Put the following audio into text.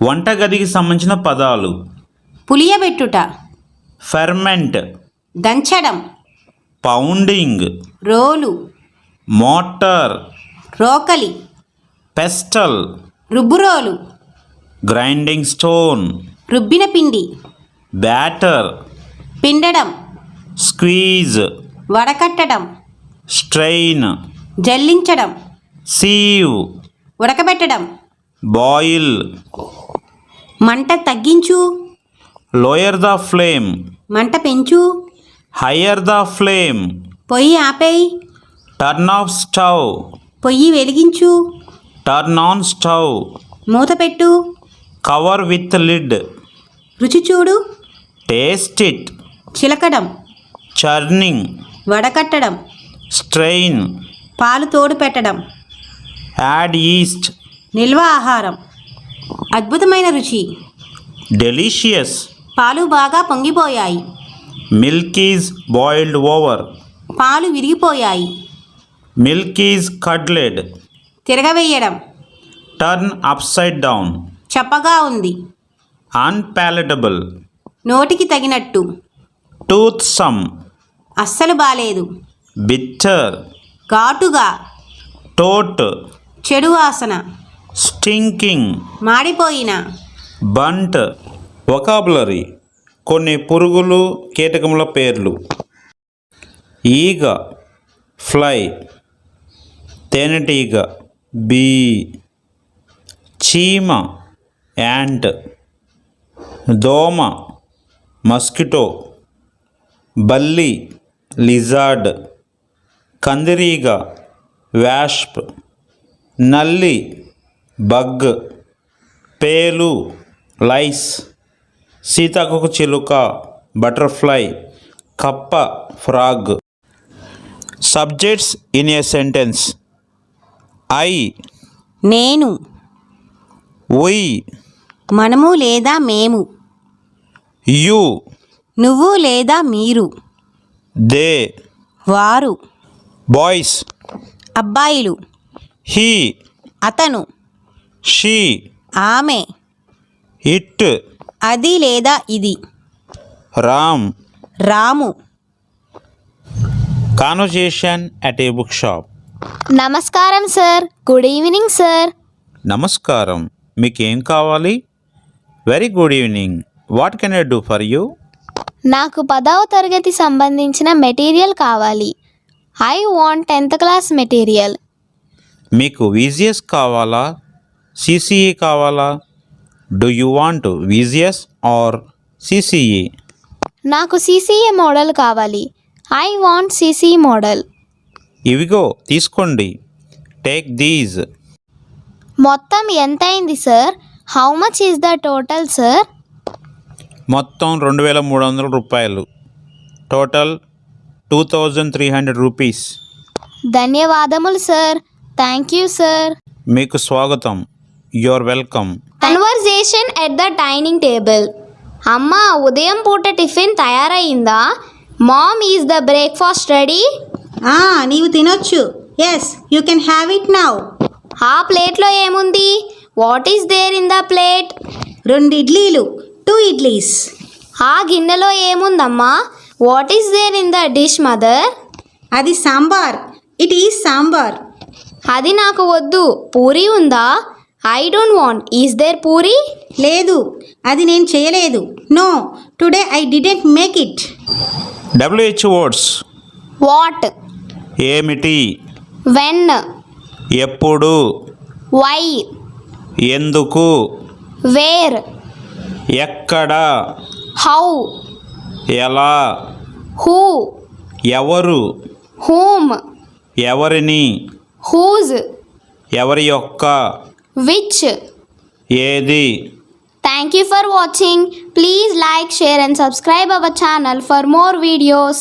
వంటగదికి సంబంధించిన పదాలు. పులియబెట్టుట, ferment, దంచడం, pounding, రోలు, motor, రోకలి, పెస్టల్, రుబ్బురోలు, గ్రైండింగ్ స్టోన్, రుబ్బిన పిండి, బ్యాటర్, పిండడం, స్క్వీజ్, వడకట్టడం, స్ట్రెయిన్, జల్లించడం, సీవ్, ఉడకబెట్టడం, బాయిల్, మంట తగ్గించు, లోయర్ ద ఫ్లేమ్, మంట పెంచు, హయ్యర్ ద ఫ్లేమ్, పొయ్యి ఆపేయి, టర్న్ ఆఫ్ స్టవ్, పొయ్యి వెలిగించు, టర్న్ ఆన్ స్టవ్, మూత పెట్టు, కవర్ విత్ లిడ్, రుచి చూడు, టేస్ట్ ఇట్, చిలకడం, చర్నింగ్, వడకట్టడం, స్ట్రెయిన్, పాలు తోడు పెట్టడం, యాడ్ ఈస్ట్, నిల్వ ఆహారం, అద్భుతమైన రుచి, డెలిషియస్, పాలు బాగా పొంగిపోయాయి, మిల్క్ ఈజ్ బాయిల్డ్ ఓవర్, పాలు విరిగిపోయాయి, మిల్క్ ఈజ్ కడ్లెడ్, తిరగవేయడం, టర్న్ అప్సైడ్ డౌన్, చప్పగా ఉంది, అన్పాలటబుల్, నోటికి తగినట్టు, టూత్సమ్, అస్సలు బాలేదు, బిట్టర్, ఘాటుగా, టోట్, చెడు వాసన, స్టింకింగ్, మాడిపోయిన, బంట్. వొకాబులరీ కొన్ని పురుగులు కీటకముల పేర్లు. ఈగ, ఫ్లై, తేనెటీగ, బీ, చీమ, యాంట్, దోమ, మస్కిటో, బల్లి, లిజార్డ్, కందిరీగ, వాస్ప్, నల్లి, బగ్, పేలు, లైస్, సీతాకోక చిలుక, బటర్ఫ్లై, కప్ప, frog. Subjects in a sentence. I, నేను, వి, మనము లేదా మేము, యు, నువ్వు లేదా మీరు, దే, వారు, బాయ్స్, అబ్బాయిలు, హీ, అతను, షీ, ఆమె, ఇట్, అది లేదా ఇది, Ram. Ramu. Conversation at a book shop. నమస్కారం సార్. Good evening sir. నమస్కారం, మీకేం కావాలి? Very good evening. What can I do for you? నాకు 10వ తరగతి సంబంధించిన మెటీరియల్ కావాలి. I want 10th class material. మీకు విజిఎస్ కావాలా, సిసిఈ కావాలా? Do you want VGS or CCE? నాకు సిసిఏ మోడల్ కావాలి. I want CCE model. ఇవిగో తీసుకోండి. Take these. మొత్తం ఎంత అయింది sir? How much is the total sir? మొత్తం 2300 రూపాయలు. Total 2300 rupees. ధన్యవాదములు సార్. Thank you sir. మీకు స్వాగతం. Your welcome. Conversation at the dining table. అమ్మా, ఉదయం పూట టిఫిన్ తయారయ్యిందా? Mom, is the breakfast ready? నీవు తినొచ్చు. Yes, you can have it now. ఆ ప్లేట్లో ఏముంది? What is there in the plate? 2 ఇడ్లీలు, 2 ఇడ్లీస్. ఆ గిన్నెలో ఏముందమ్మా? What is there in the dish mother? అది సాంబార్. It is sambar. అది నాకు వద్దు. పూరీ ఉందా? I don't want. Is there puri? లేదు, అది నేను చేయలేదు. No, today I didn't make it. WH words. What? ఏమిటి? వెన్? ఎప్పుడు? వై? ఎందుకు? వేర్? ఎక్కడ? హౌ? ఎలా? హూ? ఎవరు? హూమ్? ఎవరిని? హూజ్? ఎవరి యొక్క? విచ్? ఏది? Thank you for watching. Please like, share and subscribe our channel for more videos.